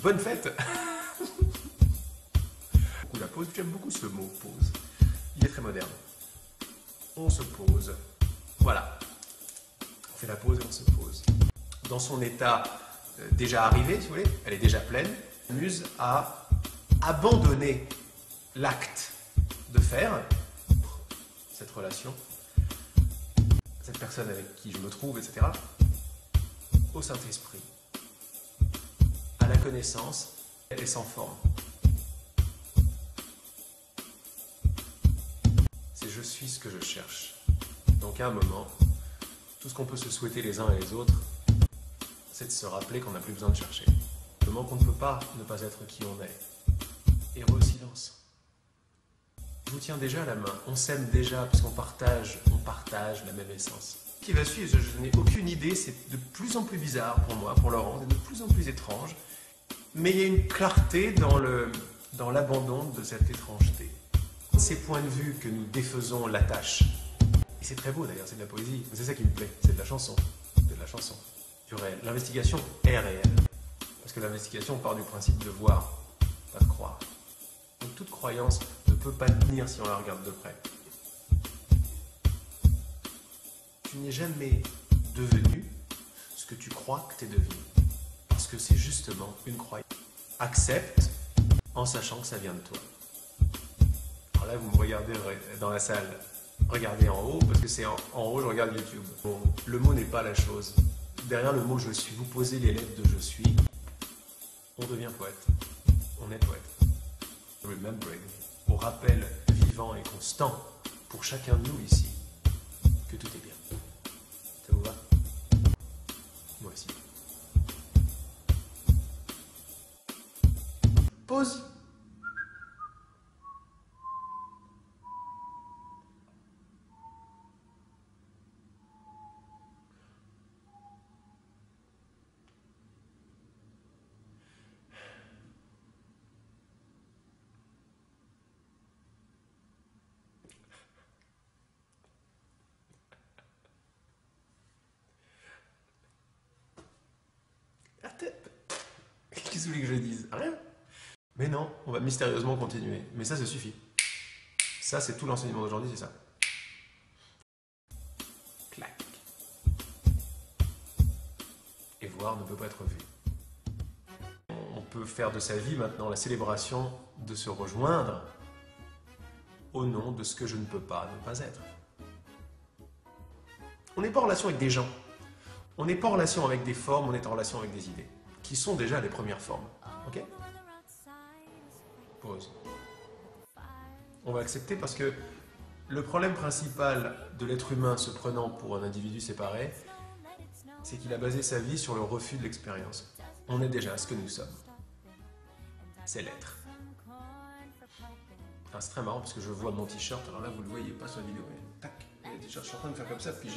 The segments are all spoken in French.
Bonne fête. La pause, j'aime beaucoup ce mot, pause. Il est très moderne. On se pose. Voilà. On fait la pause et on se pose. Dans son état déjà arrivé, si vous voulez, elle est déjà pleine, la muse a abandonné l'acte de faire cette relation, cette personne avec qui je me trouve, etc., au Saint-Esprit, à la connaissance et sans forme. C'est je suis ce que je cherche. Donc à un moment, tout ce qu'on peut se souhaiter les uns et les autres, c'est de se rappeler qu'on n'a plus besoin de chercher. Le moment qu'on ne peut pas ne pas être qui on est. Héros au silence. Je vous tiens déjà à la main, on s'aime déjà parce qu'on partage la même essence. Ce qui va suivre, je n'ai aucune idée, c'est de plus en plus bizarre pour moi, pour Laurent, c'est de plus en plus étrange. Mais il y a une clarté dans l'abandon de cette étrangeté. Ces points de vue que nous défaisons la tâche. Et c'est très beau d'ailleurs, c'est de la poésie. C'est ça qui me plaît, c'est de la chanson. C'est de la chanson. Du réel. L'investigation est réelle. Parce que l'investigation part du principe de voir, pas de croire. Donc toute croyance ne peut pas tenir si on la regarde de près. Tu n'es jamais devenu ce que tu crois que tu es devenu. Parce que c'est justement une croyance. Accepte en sachant que ça vient de toi. Alors là, vous me regardez dans la salle. Regardez en haut, parce que c'est en haut, je regarde YouTube. Bon, le mot n'est pas la chose. Derrière le mot je suis, vous posez les lettres de je suis, on devient poète. On est poète. Remembering, au rappel vivant et constant pour chacun de nous ici, que tout est bien. Ça vous va? Moi aussi. Pause. Qu'est-ce que vous voulez que je dise? Rien. Mais non, on va mystérieusement continuer. Mais ça suffit. Ça, c'est tout l'enseignement d'aujourd'hui, c'est ça. Clac. Et voir ne peut pas être vu. On peut faire de sa vie maintenant la célébration de se rejoindre au nom de ce que je ne peux pas ne pas être. On n'est pas en relation avec des gens. On n'est pas en relation avec des formes, on est en relation avec des idées, qui sont déjà les premières formes. Ok? Pause. On va accepter parce que le problème principal de l'être humain se prenant pour un individu séparé, c'est qu'il a basé sa vie sur le refus de l'expérience. On est déjà ce que nous sommes. C'est l'être. Ah, c'est très marrant parce que je vois mon t-shirt, alors là vous ne le voyez pas sur la vidéo, mais tac, le t-shirt, je suis en train de faire comme ça, puis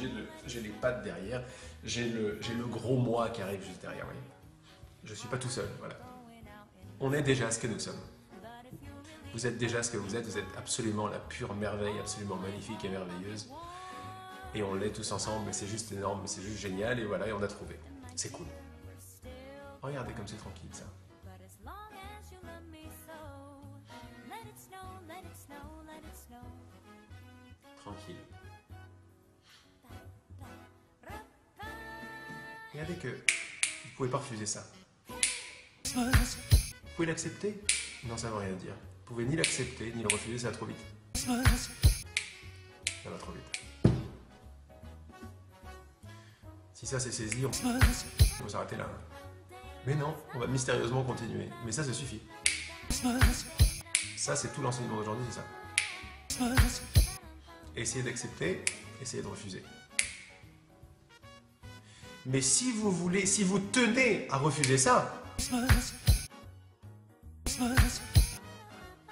j'ai les pattes derrière, j'ai le gros moi qui arrive juste derrière, vous voyez. Je ne suis pas tout seul, voilà. On est déjà ce que nous sommes. Vous êtes déjà ce que vous êtes absolument la pure merveille, absolument magnifique et merveilleuse. Et on l'est tous ensemble, mais c'est juste énorme, c'est juste génial, et voilà, et on a trouvé. C'est cool. Regardez comme c'est tranquille, ça. Tranquille. Regardez que vous ne pouvez pas refuser ça. Vous pouvez l'accepter? Non, ça ne veut rien dire. Vous pouvez ni l'accepter, ni le refuser, ça va trop vite. Ça va trop vite. Si ça c'est saisi, on va s'arrêter là. Mais non, on va mystérieusement continuer. Mais ça suffit. Ça, c'est tout l'enseignement d'aujourd'hui, c'est ça. Essayez d'accepter, essayez de refuser. Mais si vous voulez, si vous tenez à refuser ça,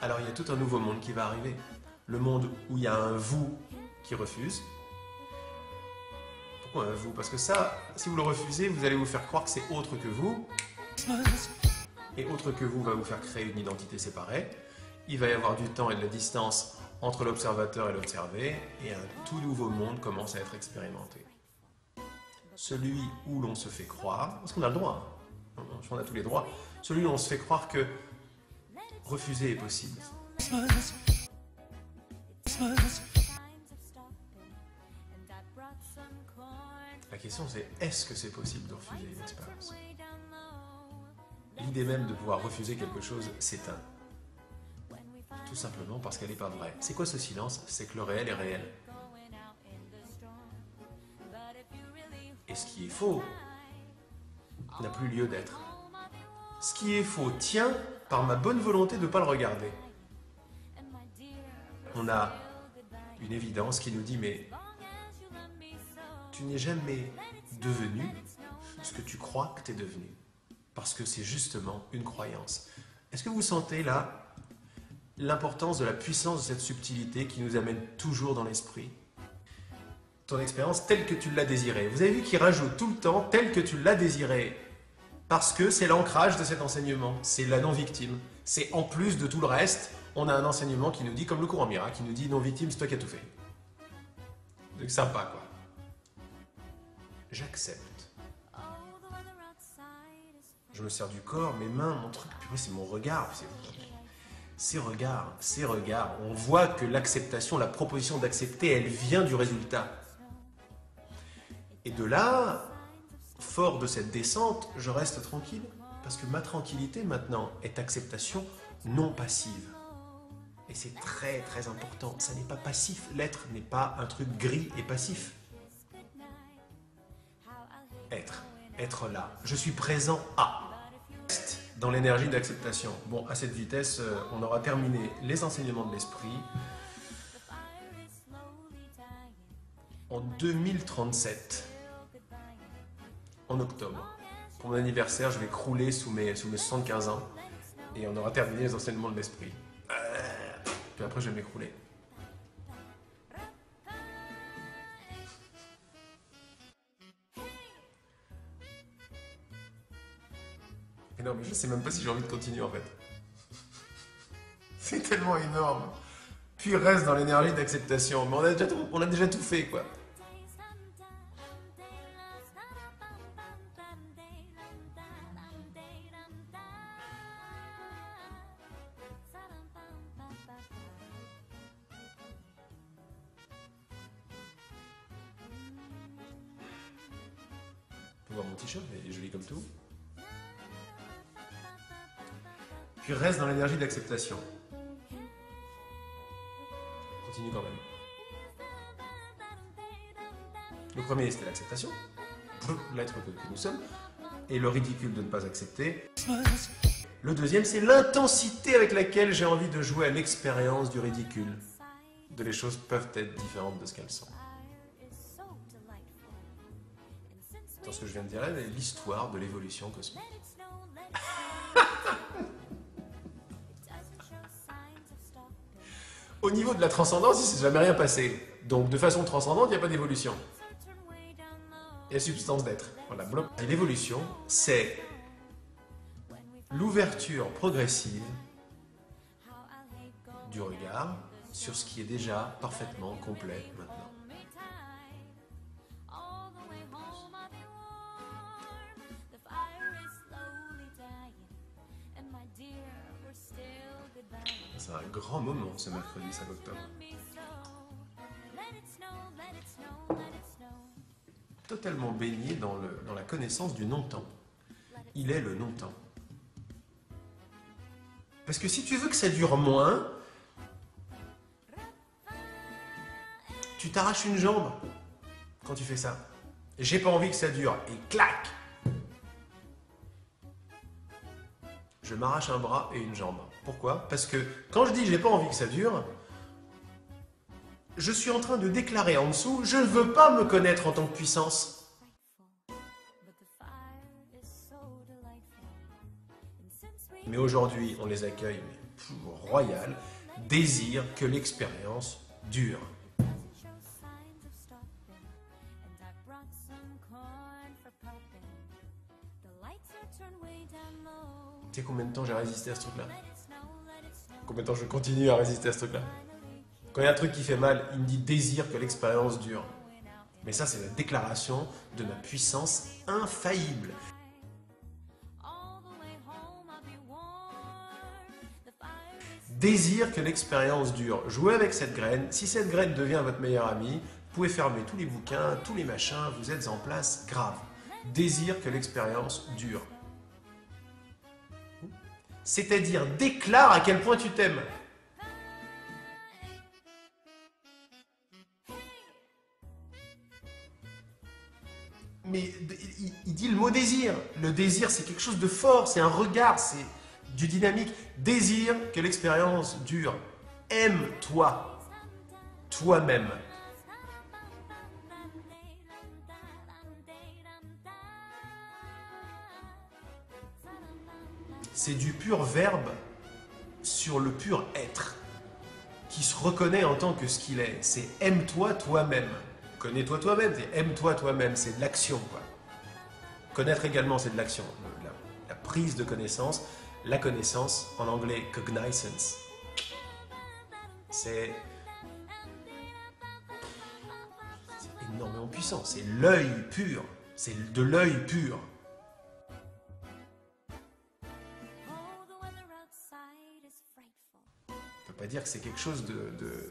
alors il y a tout un nouveau monde qui va arriver. Le monde où il y a un vous qui refuse. Pourquoi un vous? Parce que ça, si vous le refusez, vous allez vous faire croire que c'est autre que vous. Et autre que vous va vous faire créer une identité séparée. Il va y avoir du temps et de la distance entre l'observateur et l'observé. Et un tout nouveau monde commence à être expérimenté. Celui où l'on se fait croire, parce qu'on a le droit, on a tous les droits, celui où on se fait croire que refuser est possible. La question c'est, est-ce que c'est possible de refuser une expérience? L'idée même de pouvoir refuser quelque chose s'éteint. Tout simplement parce qu'elle n'est pas vraie. C'est quoi ce silence? C'est que le réel est réel. Et ce qui est faux n'a plus lieu d'être. Ce qui est faux tient par ma bonne volonté de ne pas le regarder. On a une évidence qui nous dit, mais tu n'es jamais devenu ce que tu crois que tu es devenu. Parce que c'est justement une croyance. Est-ce que vous sentez là l'importance de la puissance de cette subtilité qui nous amène toujours dans l'esprit? Ton expérience telle que tu l'as désirée. Vous avez vu qu'il rajoute tout le temps telle que tu l'as désirée. Parce que c'est l'ancrage de cet enseignement. C'est la non-victime. C'est en plus de tout le reste, on a un enseignement qui nous dit, comme le courant miracle, qui nous dit non-victime, c'est toi qui as tout fait. Donc sympa quoi. J'accepte. Je me sers du corps, mes mains, mon truc, puis c'est mon regard. Ces regards. On voit que l'acceptation, la proposition d'accepter, elle vient du résultat. Et de là, fort de cette descente, je reste tranquille. Parce que ma tranquillité maintenant est acceptation non passive. Et c'est très très important. Ça n'est pas passif. L'être n'est pas un truc gris et passif. Être là. Je suis présent à. Dans l'énergie d'acceptation. Bon, à cette vitesse, on aura terminé les enseignements de l'esprit. En 2037, en octobre. Pour mon anniversaire, je vais crouler sous mes 75 ans et on aura terminé les enseignements de l'esprit. Puis après, je vais m'écrouler. Mais non, mais je sais même pas si j'ai envie de continuer en fait. C'est tellement énorme. Puis reste dans l'énergie d'acceptation. Mais on a déjà tout fait quoi. Faut voir mon t-shirt, il est joli comme tout. Puis reste dans l'énergie d'acceptation. Continue quand même. Le premier, c'était l'acceptation, l'être que nous sommes, et le ridicule de ne pas accepter. Le deuxième, c'est l'intensité avec laquelle j'ai envie de jouer à l'expérience du ridicule. De les choses peuvent être différentes de ce qu'elles sont. Dans ce que je viens de dire là, l'histoire de l'évolution cosmique. Au niveau de la transcendance, il ne s'est jamais rien passé. Donc de façon transcendante, il n'y a pas d'évolution. Il y a substance d'être. Voilà, bloc. Et l'évolution, c'est l'ouverture progressive du regard sur ce qui est déjà parfaitement complet maintenant. C'est un grand moment ce mercredi 5 octobre. Totalement baigné dans la connaissance du non-temps. Il est le non-temps. Parce que si tu veux que ça dure moins, tu t'arraches une jambe quand tu fais ça. J'ai pas envie que ça dure. Et clac! Je m'arrache un bras et une jambe. Pourquoi? Parce que quand je dis j'ai pas envie que ça dure, je suis en train de déclarer en dessous, je ne veux pas me connaître en tant que puissance. Mais aujourd'hui, on les accueille royal, désire que l'expérience dure. Tu sais combien de temps j'ai résisté à ce truc-là? Combien de temps je continue à résister à ce truc-là? Quand il y a un truc qui fait mal, il me dit désire que l'expérience dure. Mais ça, c'est la déclaration de ma puissance infaillible. Désire que l'expérience dure. Jouez avec cette graine. Si cette graine devient votre meilleure amie, vous pouvez fermer tous les bouquins, tous les machins, vous êtes en place, grave. Désire que l'expérience dure. C'est-à-dire, déclare à quel point tu t'aimes. Mais il dit le mot désir. Le désir, c'est quelque chose de fort, c'est un regard, c'est du dynamique. Désire que l'expérience dure. Aime-toi, toi-même. C'est du pur verbe sur le pur être, qui se reconnaît en tant que ce qu'il est. C'est aime-toi toi-même. Connais-toi toi-même, c'est aime-toi toi-même, c'est de l'action, quoi. Connaître également, c'est de l'action. La prise de connaissance, la connaissance, en anglais, cognizance. C'est énormément puissant, c'est l'œil pur, c'est de l'œil pur. On ne peut pas dire que c'est quelque chose de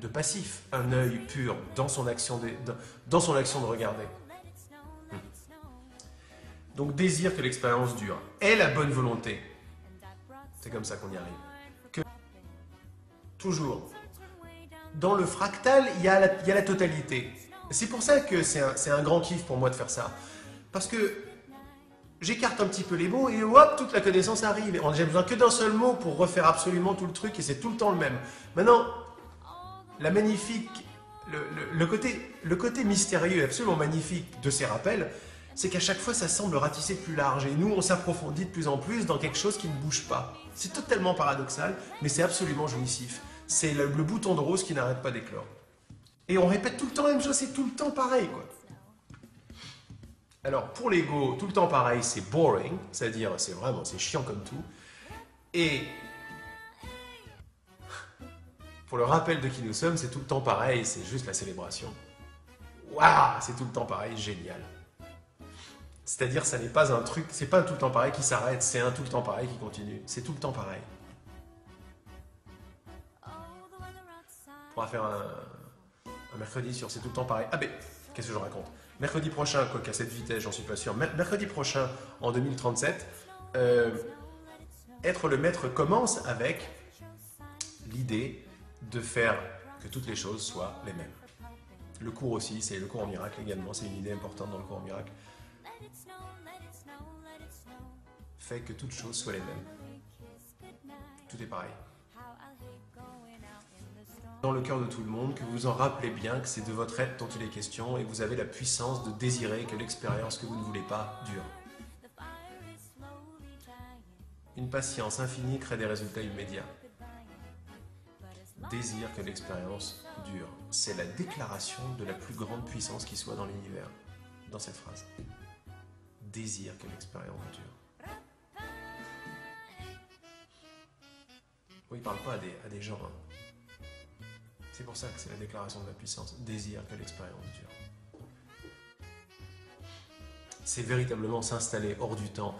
passif, un œil pur dans son action de regarder. Donc désire que l'expérience dure. Et la bonne volonté. C'est comme ça qu'on y arrive. Toujours. Dans le fractal, il y a la totalité. C'est pour ça que c'est un grand kiff pour moi de faire ça. Parce que j'écarte un petit peu les mots et hop, toute la connaissance arrive. J'ai besoin que d'un seul mot pour refaire absolument tout le truc et c'est tout le temps le même. Maintenant, la magnifique, le côté mystérieux, absolument magnifique de ces rappels, c'est qu'à chaque fois, ça semble ratisser plus large. Et nous, on s'approfondit de plus en plus dans quelque chose qui ne bouge pas. C'est totalement paradoxal, mais c'est absolument jouissif. C'est le bouton de rose qui n'arrête pas d'éclore. Et on répète tout le temps la même chose, c'est tout le temps pareil, quoi. Alors, pour l'ego, tout le temps pareil, c'est boring, c'est-à-dire, c'est chiant comme tout. Et pour le rappel de qui nous sommes, c'est tout le temps pareil, c'est juste la célébration. Waouh, c'est tout le temps pareil, génial. C'est-à-dire, ça n'est pas un truc, c'est pas un tout le temps pareil qui s'arrête, c'est un tout le temps pareil qui continue. C'est tout le temps pareil. On pourra faire un mercredi sur c'est tout le temps pareil. Ah ben, qu'est-ce que je raconte? Mercredi prochain, quoi qu'à cette vitesse, j'en suis pas sûr. Mercredi prochain, en 2037, être le maître commence avec l'idée de faire que toutes les choses soient les mêmes. Le cours aussi, c'est le cours en miracle également, c'est une idée importante dans le cours en miracle. Fait que toutes choses soient les mêmes. Tout est pareil. Dans le cœur de tout le monde, que vous vous en rappelez bien que c'est de votre être dont il est question et que vous avez la puissance de désirer que l'expérience que vous ne voulez pas dure. Une patience infinie crée des résultats immédiats. Désire que l'expérience dure. C'est la déclaration de la plus grande puissance qui soit dans l'univers, dans cette phrase. Désire que l'expérience dure. Oui, il ne parle pas à des gens. C'est pour ça que c'est la déclaration de la puissance. Désire que l'expérience dure. C'est véritablement s'installer hors du temps.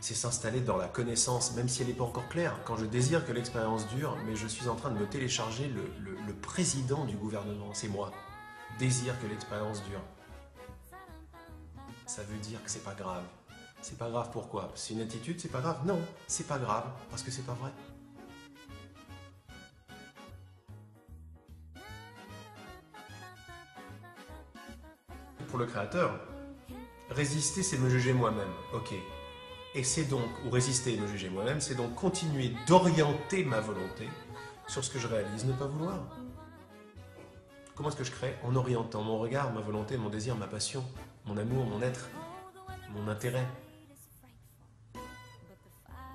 C'est s'installer dans la connaissance, même si elle n'est pas encore claire. Quand je désire que l'expérience dure, mais je suis en train de me télécharger le président du gouvernement, c'est moi. Désire que l'expérience dure. Ça veut dire que c'est pas grave. C'est pas grave pourquoi? C'est une attitude, c'est pas grave? Non, c'est pas grave, parce que c'est pas vrai. Pour le créateur, résister, c'est me juger moi-même. Ok. Et c'est donc, ou résister et me juger moi-même, c'est donc continuer d'orienter ma volonté sur ce que je réalise, ne pas vouloir. Comment est-ce que je crée? En orientant mon regard, ma volonté, mon désir, ma passion, mon amour, mon être, mon intérêt.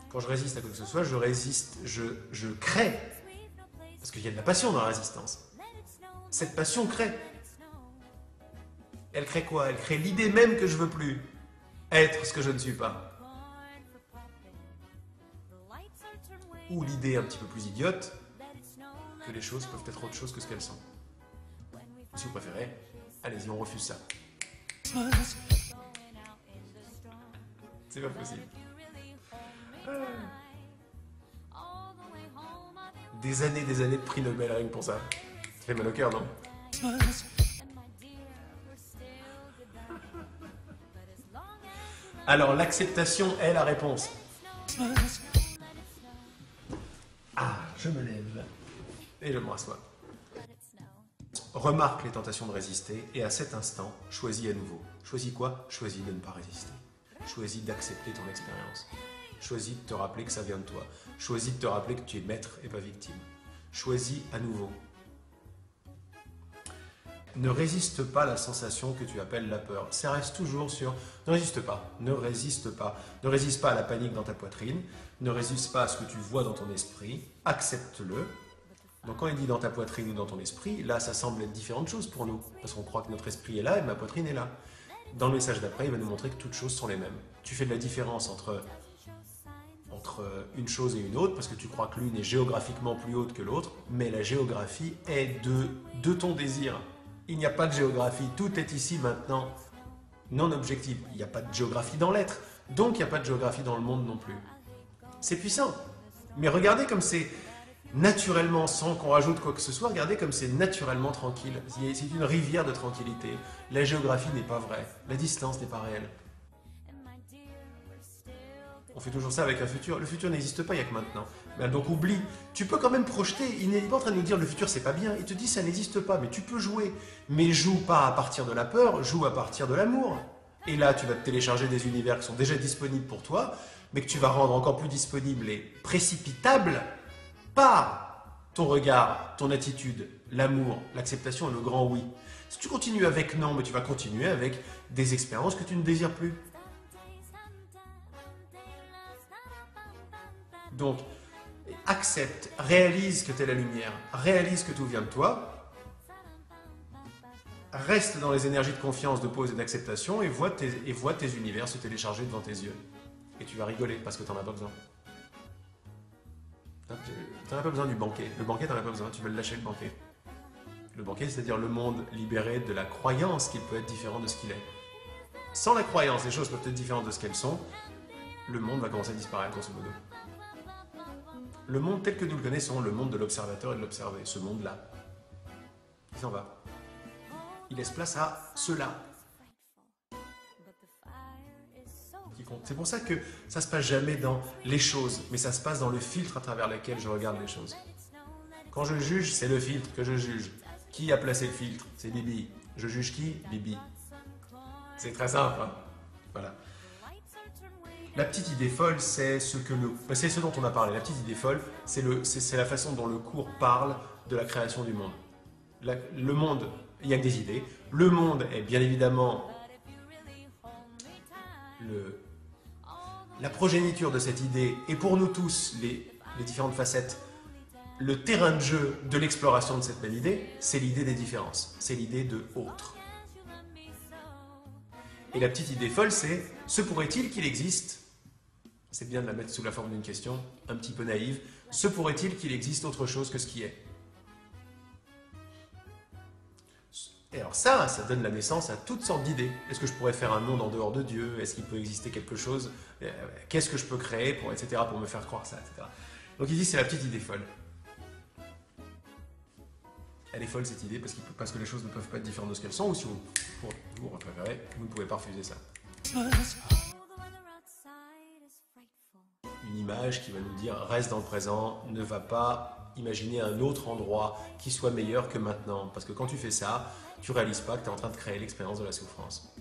Quand je résiste à quoi que ce soit, je résiste, je crée. Parce qu'il y a de la passion dans la résistance. Cette passion crée. Elle crée quoi? Elle crée l'idée même que je veux plus être ce que je ne suis pas. Ou l'idée un petit peu plus idiote que les choses peuvent être autre chose que ce qu'elles sont. Si vous préférez, allez-y, on refuse ça. C'est pas possible. des années de prix Nobel rien que pour ça. Ça fait mal au cœur, non? Alors, l'acceptation est la réponse. Ah, je me lève et je me rassois. Remarque les tentations de résister et à cet instant, choisis à nouveau. Choisis quoi? Choisis de ne pas résister. Choisis d'accepter ton expérience. Choisis de te rappeler que ça vient de toi. Choisis de te rappeler que tu es maître et pas victime. Choisis à nouveau. Ne résiste pas à la sensation que tu appelles la peur. Ça reste toujours sur ne résiste pas, ne résiste pas. Ne résiste pas à la panique dans ta poitrine, ne résiste pas à ce que tu vois dans ton esprit, accepte-le. Donc quand il dit dans ta poitrine ou dans ton esprit, là ça semble être différentes choses pour nous, parce qu'on croit que notre esprit est là et ma poitrine est là. Dans le message d'après, il va nous montrer que toutes choses sont les mêmes. Tu fais de la différence entre une chose et une autre, parce que tu crois que l'une est géographiquement plus haute que l'autre, mais la géographie est de ton désir. Il n'y a pas de géographie, tout est ici maintenant non objectif. Il n'y a pas de géographie dans l'être, donc il n'y a pas de géographie dans le monde non plus. C'est puissant, mais regardez comme c'est naturellement, sans qu'on rajoute quoi que ce soit, regardez comme c'est naturellement tranquille. C'est une rivière de tranquillité. La géographie n'est pas vraie, la distance n'est pas réelle. On fait toujours ça avec un futur. Le futur n'existe pas, il n'y a que maintenant. Ben donc oublie. Tu peux quand même projeter. Il n'est pas en train de nous dire le futur c'est pas bien. Il te dit ça n'existe pas, mais tu peux jouer. Mais joue pas à partir de la peur, joue à partir de l'amour. Et là, tu vas te télécharger des univers qui sont déjà disponibles pour toi, mais que tu vas rendre encore plus disponibles et précipitables par ton regard, ton attitude, l'amour, l'acceptation et le grand oui. Si tu continues avec non, mais tu vas continuer avec des expériences que tu ne désires plus. Donc, accepte, réalise que tu es la lumière, réalise que tout vient de toi, reste dans les énergies de confiance, de pause et d'acceptation et vois tes univers se télécharger devant tes yeux. Et tu vas rigoler parce que tu n'en as pas besoin. Tu n'en as pas besoin du banquet. Le banquet, tu n'en as pas besoin, tu veux le lâcher le banquet. Le banquet, c'est-à-dire le monde libéré de la croyance qu'il peut être différent de ce qu'il est. Sans la croyance, les choses peuvent être différentes de ce qu'elles sont, le monde va commencer à disparaître, grosso modo. Le monde tel que nous le connaissons, le monde de l'observateur et de l'observé, ce monde-là, il s'en va. Il laisse place à cela. C'est pour ça que ça se passe jamais dans les choses, mais ça se passe dans le filtre à travers lequel je regarde les choses. Quand je juge, c'est le filtre que je juge. Qui a placé le filtre? C'est Bibi. Je juge qui? Bibi. C'est très simple, hein? Voilà. La petite idée folle, c'est ce dont on a parlé. La petite idée folle, c'est la façon dont le cours parle de la création du monde. Le monde, il y a que des idées. Le monde est bien évidemment la progéniture de cette idée, et pour nous tous, les différentes facettes, le terrain de jeu de l'exploration de cette même idée, c'est l'idée des différences, c'est l'idée de autre. Et la petite idée folle, c'est se pourrait-il qu'il existe, c'est bien de la mettre sous la forme d'une question, un petit peu naïve, se pourrait-il qu'il existe autre chose que ce qui est? Et alors ça donne la naissance à toutes sortes d'idées. Est-ce que je pourrais faire un monde en dehors de Dieu? Est-ce qu'il peut exister quelque chose? Qu'est-ce que je peux créer pour, etc., pour me faire croire ça, etc. Donc il dit c'est la petite idée folle. Elle est folle cette idée parce que les choses ne peuvent pas être différentes de ce qu'elles sont, ou si vous préférez, vous ne pouvez pas refuser ça. Une image qui va nous dire reste dans le présent, ne va pas imaginer un autre endroit qui soit meilleur que maintenant. Parce que quand tu fais ça, tu ne réalises pas que tu es en train de créer l'expérience de la souffrance.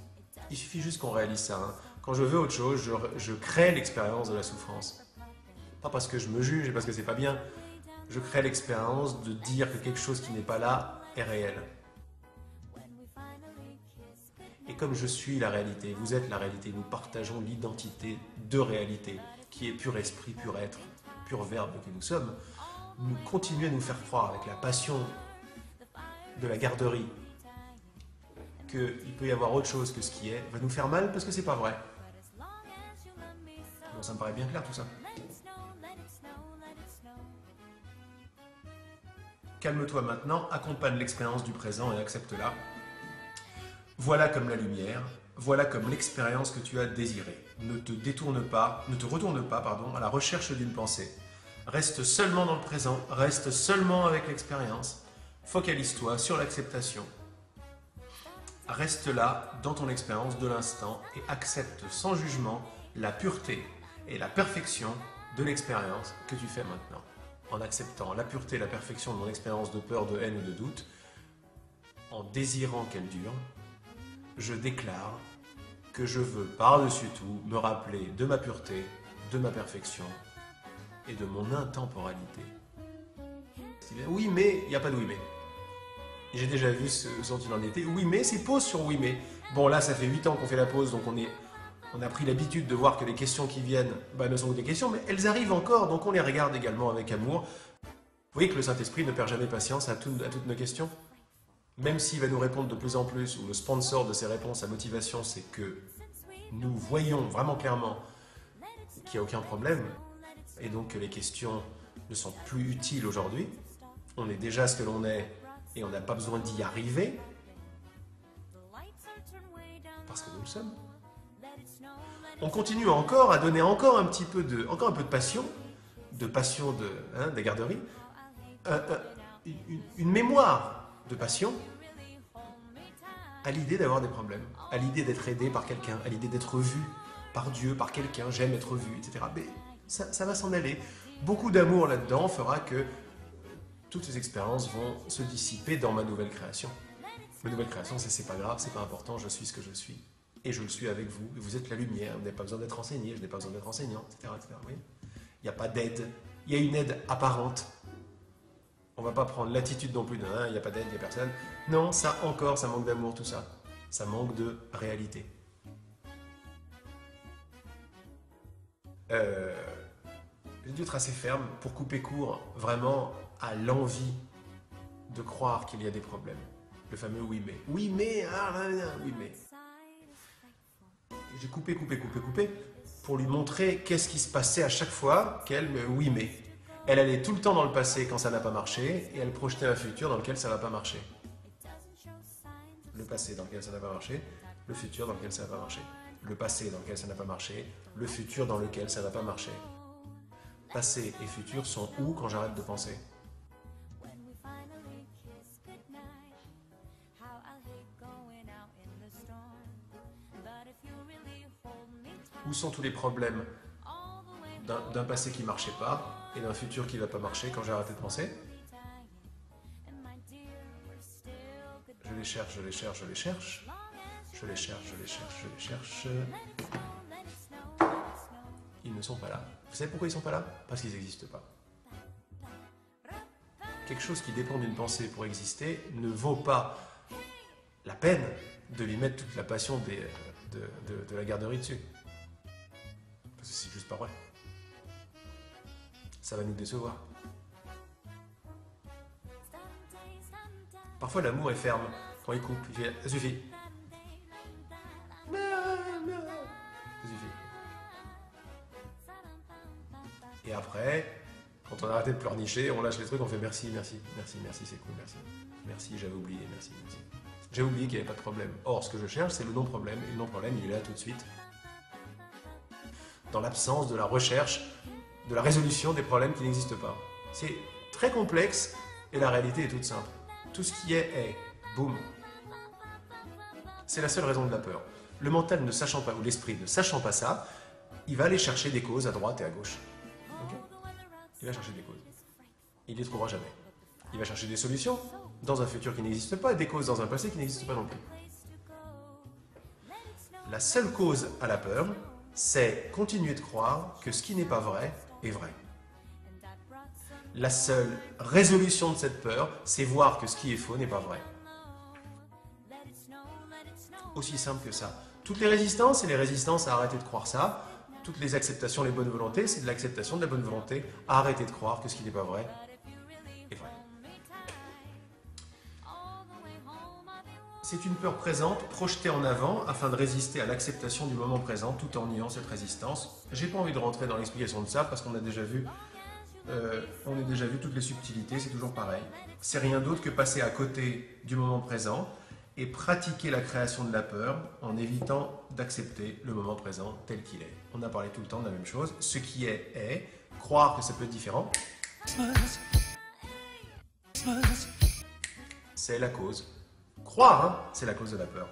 Il suffit juste qu'on réalise ça. Hein. Quand je veux autre chose, je crée l'expérience de la souffrance. Pas parce que je me juge et parce que c'est pas bien. Je crée l'expérience de dire que quelque chose qui n'est pas là est réel. Et comme je suis la réalité, vous êtes la réalité, nous partageons l'identité de réalité, qui est pur esprit, pur être, pur verbe que nous sommes, nous continuez à nous faire croire avec la passion de la garderie qu'il peut y avoir autre chose que ce qui est, va nous faire mal parce que c'est pas vrai. Bon, ça me paraît bien clair tout ça. Calme-toi maintenant, accompagne l'expérience du présent et accepte-la. Voilà comme la lumière, voilà comme l'expérience que tu as désirée. Ne te retourne pas, à la recherche d'une pensée. Reste seulement dans le présent, reste seulement avec l'expérience. Focalise-toi sur l'acceptation. Reste là, dans ton expérience de l'instant, et accepte sans jugement la pureté et la perfection de l'expérience que tu fais maintenant. En acceptant la pureté et la perfection de mon expérience de peur, de haine ou de doute, en désirant qu'elle dure, je déclare que je veux par-dessus tout me rappeler de ma pureté, de ma perfection et de mon intemporalité. Oui mais, il n'y a pas de oui mais. J'ai déjà vu ce dont il en était. Oui mais, c'est pause sur oui mais. Bon là ça fait 8 ans qu'on fait la pause, donc on a pris l'habitude de voir que les questions qui viennent ne sont que des questions, mais elles arrivent encore, donc on les regarde également avec amour. Vous voyez que le Saint-Esprit ne perd jamais patience à toutes nos questions. Même s'il va nous répondre de plus en plus, ou le sponsor de ces réponses à motivation, c'est que nous voyons vraiment clairement qu'il n'y a aucun problème, et donc que les questions ne sont plus utiles aujourd'hui. On est déjà ce que l'on est, et on n'a pas besoin d'y arriver, parce que nous le sommes. On continue encore à donner encore un peu de passion, de la garderie, une mémoire de passion à l'idée d'avoir des problèmes, à l'idée d'être aidé par quelqu'un, à l'idée d'être vu par Dieu, par quelqu'un, j'aime être vu, etc. Mais ça va s'en aller. Beaucoup d'amour là-dedans fera que toutes ces expériences vont se dissiper dans ma nouvelle création. Ma nouvelle création, c'est pas grave, c'est pas important, je suis ce que je suis. Et je le suis avec vous, et vous êtes la lumière, vous n'avez pas besoin d'être enseigné, je n'ai pas besoin d'être enseignant, etc. Oui. Il n'y a pas d'aide, il y a une aide apparente. On ne va pas prendre l'attitude non plus de il n'y a pas d'aide, il n'y a personne. Non, ça encore, ça manque d'amour, tout ça. Ça manque de réalité. J'ai dû être assez ferme pour couper court vraiment à l'envie de croire qu'il y a des problèmes. Le fameux oui mais. Oui mais, oui mais. J'ai coupé pour lui montrer qu'est-ce qui se passait à chaque fois qu'elle me oui mais. Elle allait tout le temps dans le passé quand ça n'a pas marché et elle projetait un futur dans lequel ça ne va pas marcher. Le passé dans lequel ça n'a pas marché, le futur dans lequel ça n'a pas marché. Le passé dans lequel ça n'a pas marché, le futur dans lequel ça n'a pas marché. Passé et futur sont où quand j'arrête de penser? Où sont tous les problèmes d'un passé qui ne marchait pas et d'un futur qui ne va pas marcher quand j'ai arrêté de penser? Je les cherche. Ils ne sont pas là. Vous savez pourquoi ils ne sont pas là? Parce qu'ils n'existent pas. Quelque chose qui dépend d'une pensée pour exister ne vaut pas la peine de lui mettre toute la passion de la garderie dessus. Parce que c'est juste pas vrai. Ça va nous décevoir. Parfois l'amour est ferme. Quand il coupe, il fait « ça suffit ». Ça suffit. Et après, quand on a arrêté de pleurnicher, on lâche les trucs, on fait « merci, c'est cool, merci, j'avais oublié, merci. » J'ai oublié qu'il n'y avait pas de problème. Or, ce que je cherche, c'est le non-problème. Et le non-problème, il est là tout de suite. Dans l'absence de la recherche, de la résolution des problèmes qui n'existent pas. C'est très complexe et la réalité est toute simple. Tout ce qui est. Boum. C'est la seule raison de la peur. Le mental ne sachant pas, ou l'esprit ne sachant pas ça, il va aller chercher des causes à droite et à gauche. Okay? Il va chercher des causes. Il ne les trouvera jamais. Il va chercher des solutions dans un futur qui n'existe pas et des causes dans un passé qui n'existent pas non plus. La seule cause à la peur, c'est continuer de croire que ce qui n'est pas vrai est vrai. La seule résolution de cette peur, c'est voir que ce qui est faux n'est pas vrai. Aussi simple que ça. Toutes les résistances, c'est les résistances à arrêter de croire ça. Toutes les acceptations, les bonnes volontés, c'est de l'acceptation de la bonne volonté à arrêter de croire que ce qui n'est pas vrai est vrai. C'est une peur présente, projetée en avant, afin de résister à l'acceptation du moment présent, tout en niant cette résistance. J'ai pas envie de rentrer dans l'explication de ça, parce qu'on a déjà vu toutes les subtilités, c'est toujours pareil. C'est rien d'autre que passer à côté du moment présent et pratiquer la création de la peur en évitant d'accepter le moment présent tel qu'il est. On a parlé tout le temps de la même chose. Ce qui est, croire que ça peut être différent, c'est la cause. Croire, hein, c'est la cause de la peur.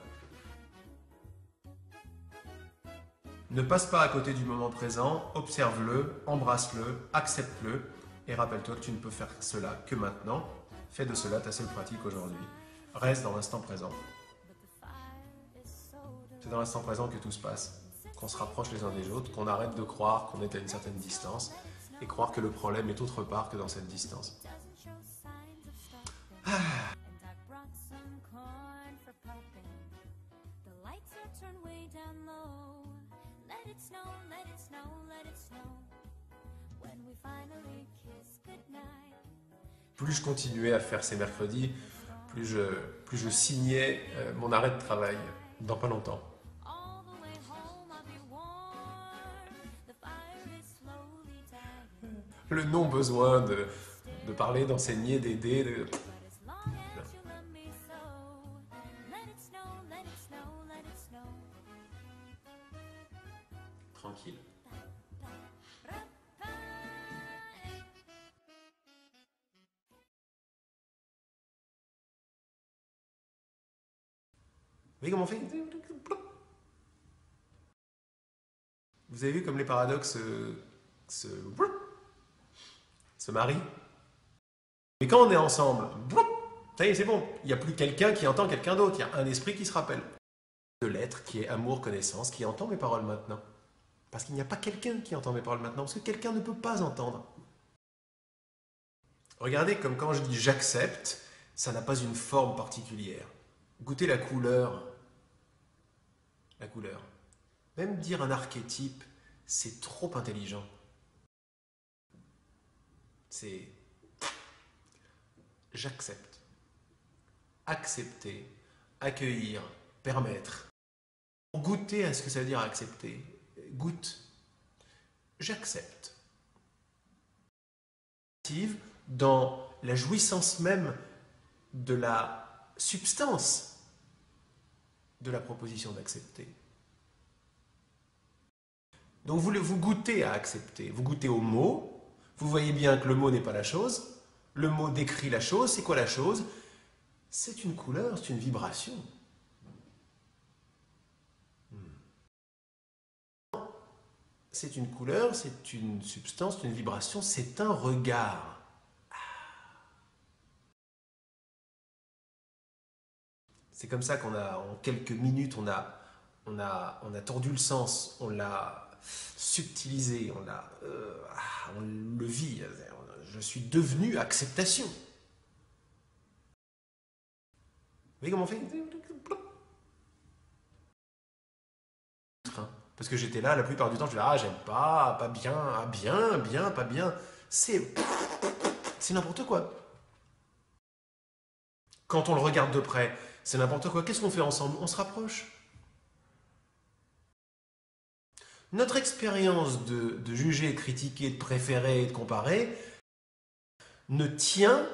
Ne passe pas à côté du moment présent, observe-le, embrasse-le, accepte-le et rappelle-toi que tu ne peux faire cela que maintenant. Fais de cela ta seule pratique aujourd'hui. Reste dans l'instant présent. C'est dans l'instant présent que tout se passe, qu'on se rapproche les uns des autres, qu'on arrête de croire qu'on est à une certaine distance et croire que le problème est autre part que dans cette distance. Plus je continuais à faire ces mercredis, plus je signais mon arrêt de travail dans pas longtemps. Le non-besoin de parler, d'enseigner, d'aider. Tranquille. Vous voyez comment on fait? Vous avez vu comme les paradoxes se marient? Mais quand on est ensemble, ça y est, c'est bon. Il n'y a plus quelqu'un qui entend quelqu'un d'autre. Il y a un esprit qui se rappelle. De l'être qui est amour, connaissance, qui entend mes paroles maintenant. Parce qu'il n'y a pas quelqu'un qui entend mes paroles maintenant. Parce que quelqu'un ne peut pas entendre. Regardez comme quand je dis j'accepte, ça n'a pas une forme particulière. Goûtez la couleur. La couleur. Même dire un archétype, c'est trop intelligent. C'est j'accepte. Accepter, accueillir, permettre. Goûter à ce que ça veut dire accepter. Goûte. J'accepte. Dans la jouissance même de la substance de la proposition d'accepter. Donc vous goûtez à accepter, vous goûtez au mot, vous voyez bien que le mot n'est pas la chose, le mot décrit la chose, c'est quoi la chose? C'est une couleur, c'est une vibration. C'est une couleur, c'est une substance, c'est une vibration, c'est un regard. C'est comme ça qu'on a, en quelques minutes, on a tordu le sens, on l'a subtilisé, on le vit. Je suis devenu acceptation. Vous voyez comment on fait? Parce que j'étais là, la plupart du temps, je disais, ah, j'aime pas bien, ah, bien, pas bien. C'est n'importe quoi. Quand on le regarde de près, c'est n'importe quoi. Qu'est-ce qu'on fait ensemble? On se rapproche. Notre expérience de juger, de critiquer, de préférer et de comparer ne tient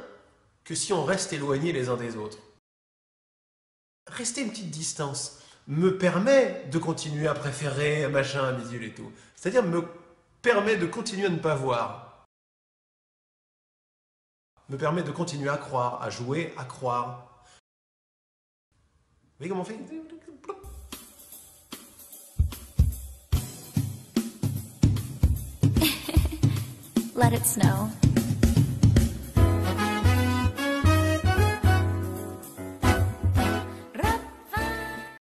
que si on reste éloignés les uns des autres. Rester une petite distance me permet de continuer à préférer machin, à bidule et tout. C'est-à-dire me permet de continuer à ne pas voir. Me permet de continuer à croire, à jouer, à croire. Vous voyez comment on fait? Let it snow.